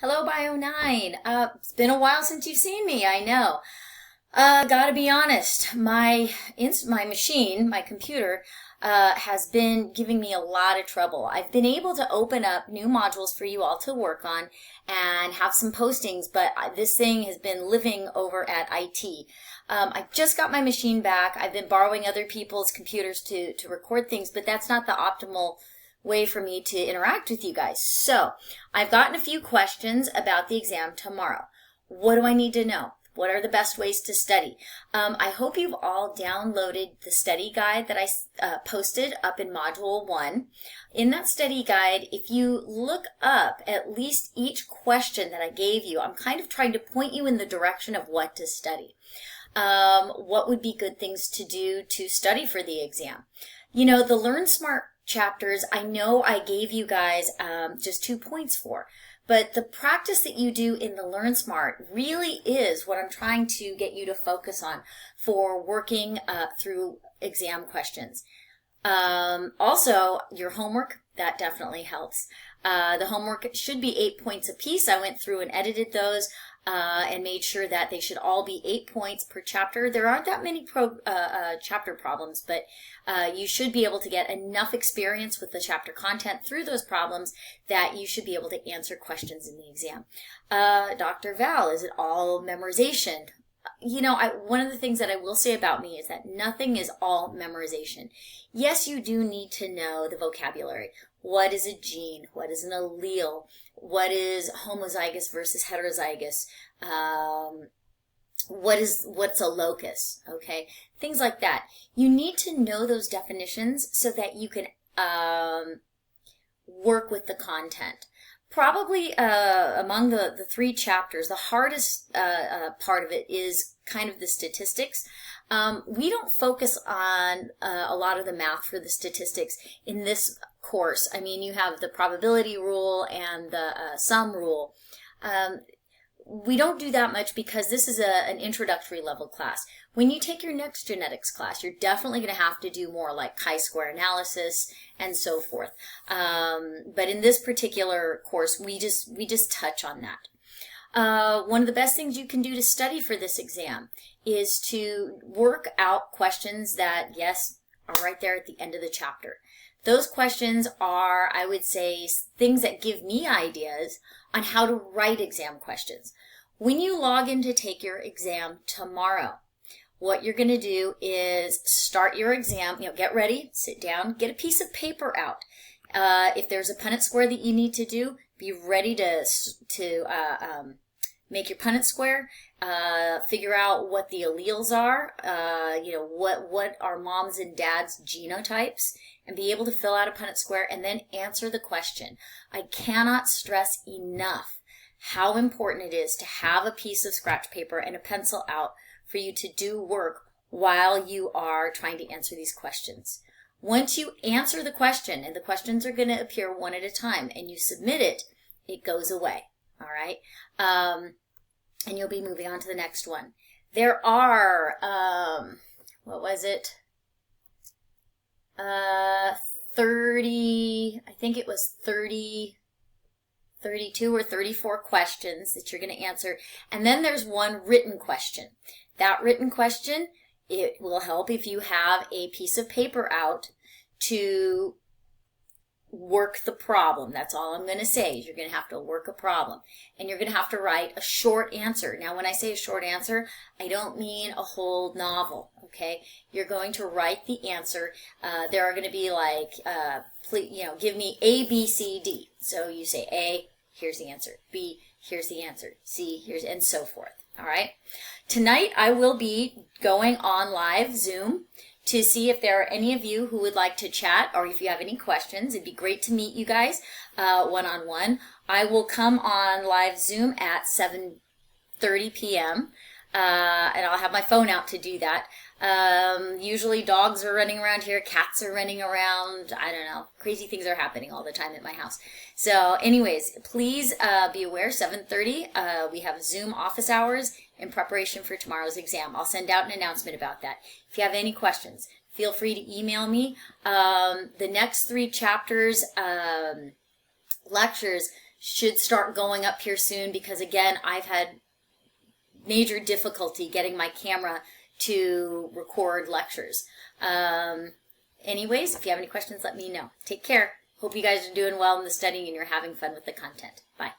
Hello, Bio9. It's been a while since you've seen me, I know. Gotta be honest, my machine, my computer, has been giving me a lot of trouble. I've been able to open up new modules for you all to work on and have some postings, but this thing has been living over at IT. I just got my machine back. I've been borrowing other people's computers to record things, but that's not the optimal way for me to interact with you guys. So I've gotten a few questions about the exam tomorrow. What do I need to know? What are the best ways to study? I hope you've all downloaded the study guide that I posted up in Module 1. In that study guide, if you look up at least each question that I gave you, I'm kind of trying to point you in the direction of what to study. What would be good things to do to study for the exam? You know, the Learn Smart chapters, I know I gave you guys just 2 points for. But the practice that you do in the Learn Smart really is what I'm trying to get you to focus on for working through exam questions. Also, your homework, that definitely helps. The homework should be 8 points apiece. I went through and edited those and made sure that they should all be 8 points per chapter. There aren't that many chapter problems, but you should be able to get enough experience with the chapter content through those problems that you should be able to answer questions in the exam. Dr. Val, is it all memorization? You know, one of the things that I will say about me is that nothing is all memorization. Yes, you do need to know the vocabulary. What is a gene? What is an allele? What is homozygous versus heterozygous? What's a locus? Okay, things like that. You need to know those definitions so that you can work with the content. Probably among the 3 chapters, the hardest part of it is kind of the statistics. We don't focus on a lot of the math for the statistics in this course. I mean, you have the probability rule and the sum rule. We don't do that much because this is an introductory level class. When you take your next genetics class, you're definitely going to have to do more like chi-square analysis and so forth. But in this particular course, we just touch on that. One of the best things you can do to study for this exam is to work out questions that, yes, are right there at the end of the chapter. Those questions are, I would say, things that give me ideas on how to write exam questions. When you log in to take your exam tomorrow, what you're going to do is start your exam, get ready, sit down, get a piece of paper out. If there's a Punnett square that you need to do, be ready to make your Punnett square, figure out what the alleles are, what are mom's and dad's genotypes, and be able to fill out a Punnett square and then answer the question. I cannot stress enough how important it is to have a piece of scratch paper and a pencil out for you to do work while you are trying to answer these questions. Once you answer the question, and the questions are going to appear one at a time, and you submit it, it goes away. All right? And you'll be moving on to the next one. There are, 30, I think it was 30, 32 or 34 questions that you're going to answer. And then there's one written question. That written question, it will help if you have a piece of paper out to work the problem. That's all I'm going to say is you're going to have to work a problem. And you're going to have to write a short answer. Now, when I say a short answer, I don't mean a whole novel, okay? You're going to write the answer. There are going to be like, give me A, B, C, D. So you say A, here's the answer. B, here's the answer. C, here's, and so forth, all right? Tonight, I will be going on live Zoom to see if there are any of you who would like to chat or if you have any questions. It'd be great to meet you guys one-on-one. I will come on live Zoom at 7:30 p.m. And I'll have my phone out to do that. Usually dogs are running around here, cats are running around, I don't know, crazy things are happening all the time at my house. So anyways, please be aware, 7:30, we have Zoom office hours in preparation for tomorrow's exam. I'll send out an announcement about that. If you have any questions, feel free to email me. The next 3 chapters, lectures should start going up here soon because, again, I've had major difficulty getting my camera to record lectures. Anyways, if you have any questions, let me know. Take care. Hope you guys are doing well in the studying and you're having fun with the content. Bye.